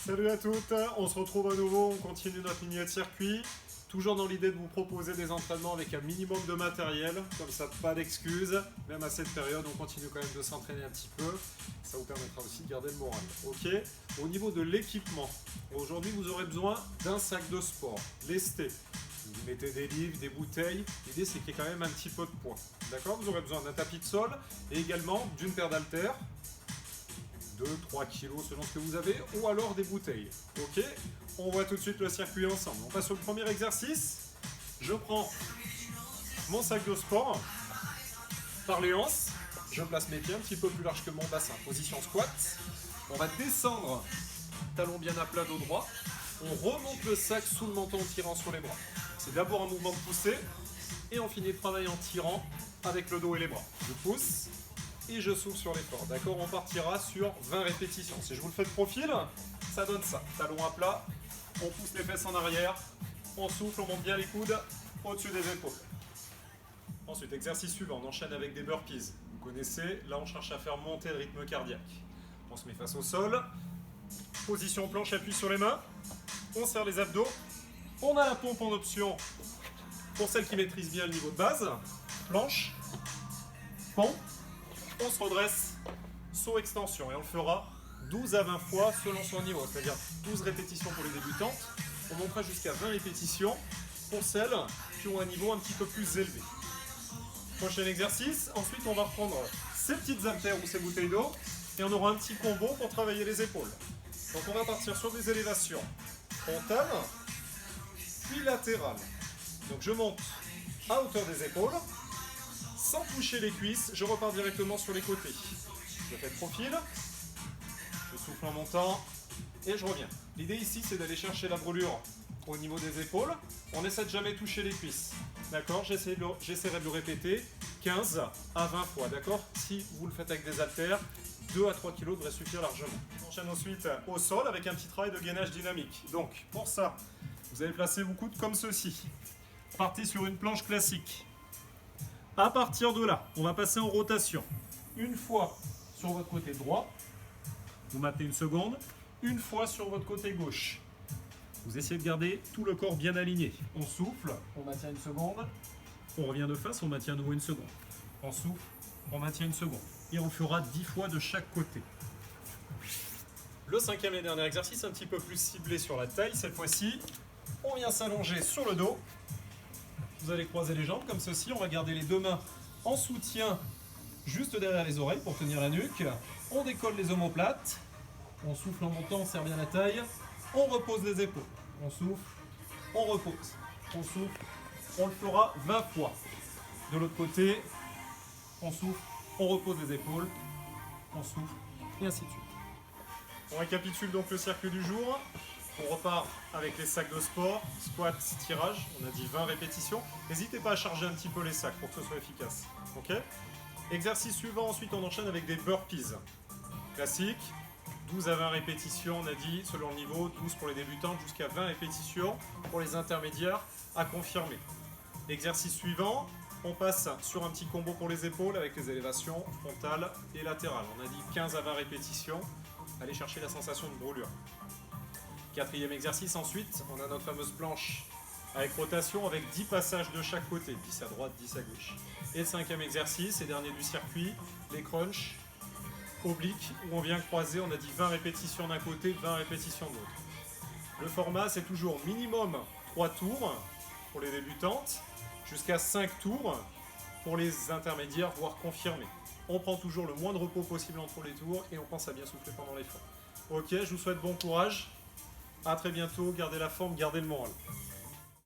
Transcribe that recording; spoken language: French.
Salut à toutes, on se retrouve à nouveau, on continue notre lignée de circuit. Toujours dans l'idée de vous proposer des entraînements avec un minimum de matériel, comme ça pas d'excuses. Même à cette période, on continue quand même de s'entraîner un petit peu. Ça vous permettra aussi de garder le moral. Ok. Au niveau de l'équipement, aujourd'hui vous aurez besoin d'un sac de sport, lesté. Vous mettez des livres, des bouteilles. L'idée c'est qu'il y ait quand même un petit peu de poids. D'accord. Vous aurez besoin d'un tapis de sol et également d'une paire d'haltères. 2-3 kilos selon ce que vous avez, ou alors des bouteilles. Ok, on voit tout de suite le circuit ensemble. On passe sur le premier exercice. Je prends mon sac de sport par les hanches. Je place mes pieds un petit peu plus large que mon bassin. Position squat. On va descendre, talon bien à plat, dos droit. On remonte le sac sous le menton en tirant sur les bras. C'est d'abord un mouvement de poussée et on finit le travail en tirant avec le dos et les bras. Je pousse et je souffle sur l'effort. D'accord, on partira sur 20 répétitions. Si je vous le fais de profil, ça donne ça. Talon à plat, on pousse les fesses en arrière, on souffle, on monte bien les coudes au-dessus des épaules. Ensuite, exercice suivant, on enchaîne avec des burpees. Vous connaissez, là on cherche à faire monter le rythme cardiaque. On se met face au sol, position planche, appui sur les mains, on serre les abdos, on a la pompe en option pour celles qui maîtrisent bien le niveau de base. Planche, pompe. On se redresse, saut extension et on le fera 12 à 20 fois selon son niveau, c'est-à-dire 12 répétitions pour les débutantes. On montera jusqu'à 20 répétitions pour celles qui ont un niveau un petit peu plus élevé. Prochain exercice, ensuite on va reprendre ces petites haltères ou ces bouteilles d'eau et on aura un petit combo pour travailler les épaules. Donc on va partir sur des élévations frontales puis latérales. Donc je monte à hauteur des épaules. Sans toucher les cuisses, je repars directement sur les côtés. Je fais le profil, je souffle en montant et je reviens. L'idée ici, c'est d'aller chercher la brûlure au niveau des épaules. On essaie de jamais toucher les cuisses. D'accord, j'essaierai de le répéter 15 à 20 fois. D'accord. Si vous le faites avec des haltères, 2 à 3 kg devrait suffire largement. On enchaîne ensuite au sol avec un petit travail de gainage dynamique. Donc, pour ça, vous allez placer vos coudes comme ceci. Partez sur une planche classique. À partir de là, on va passer en rotation. Une fois sur votre côté droit, vous maintenez une seconde. Une fois sur votre côté gauche. Vous essayez de garder tout le corps bien aligné. On souffle, on maintient une seconde. On revient de face, on maintient à nouveau une seconde. On souffle, on maintient une seconde. Et on le fera 10 fois de chaque côté. Le cinquième et dernier exercice, un petit peu plus ciblé sur la taille. Cette fois-ci, on vient s'allonger sur le dos. Vous allez croiser les jambes comme ceci, on va garder les deux mains en soutien juste derrière les oreilles pour tenir la nuque. On décolle les omoplates, on souffle en montant, on serre bien la taille, on repose les épaules. On souffle, on repose, on souffle, on le fera 20 fois. De l'autre côté, on souffle, on repose les épaules, on souffle et ainsi de suite. On récapitule donc le circuit du jour. On repart avec les sacs de sport, squat, tirage, on a dit 20 répétitions. N'hésitez pas à charger un petit peu les sacs pour que ce soit efficace. Ok. Exercice suivant, ensuite on enchaîne avec des burpees. Classique, 12 à 20 répétitions, on a dit, selon le niveau, 12 pour les débutants, jusqu'à 20 répétitions pour les intermédiaires à confirmer. Exercice suivant, on passe sur un petit combo pour les épaules avec les élévations frontales et latérales. On a dit 15 à 20 répétitions, allez chercher la sensation de brûlure. Quatrième exercice, ensuite, on a notre fameuse planche avec rotation avec 10 passages de chaque côté, 10 à droite, 10 à gauche. Et le cinquième exercice, et dernier du circuit, les crunchs obliques où on vient croiser, on a dit 20 répétitions d'un côté, 20 répétitions de l'autre. Le format, c'est toujours minimum 3 tours pour les débutantes, jusqu'à 5 tours pour les intermédiaires, voire confirmés. On prend toujours le moins de repos possible entre les tours et on pense à bien souffler pendant l'effort. Ok, je vous souhaite bon courage. A très bientôt, gardez la forme, gardez le moral.